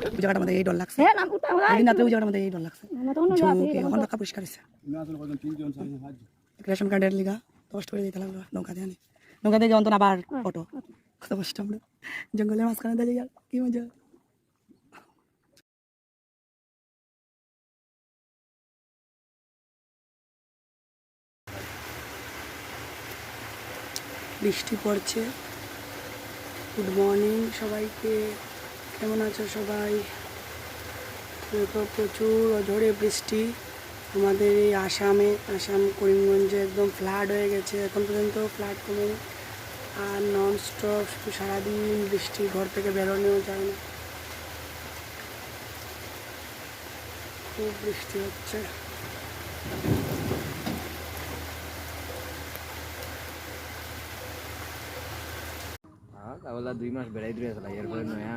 ওই জায়গাটা আমাদের এই ডর লাগছে একদিন রাত্রে ওই জায়গাটা আমাদের এই ডর লাগছে এখন রাখা পরিষ্কার হয়েছে রেশন কার্ডের লিগা কষ্ট করে দিতে লাগলো নৌকা দিয়ে নৌকা দিয়ে যখন আবার অটো কত কষ্ট আমরা জঙ্গলের মাঝখানে দাঁড়িয়ে গেল কি মজা বৃষ্টি পড়ছে গুড মর্নিং সবাইকে কেমন আছো সবাই প্রচুর ঝড়ে বৃষ্টি আমাদের এই আসাম করিমগঞ্জে একদম ফ্লাড হয়ে গেছে এখন পর্যন্ত ফ্লাড কমে আর নন স্টপ শুধু সারাদিন বৃষ্টি ঘর থেকে বেরোনোও যায় না খুব বৃষ্টি হচ্ছে দুই মাস বেড়াই দিয়ে এরপরে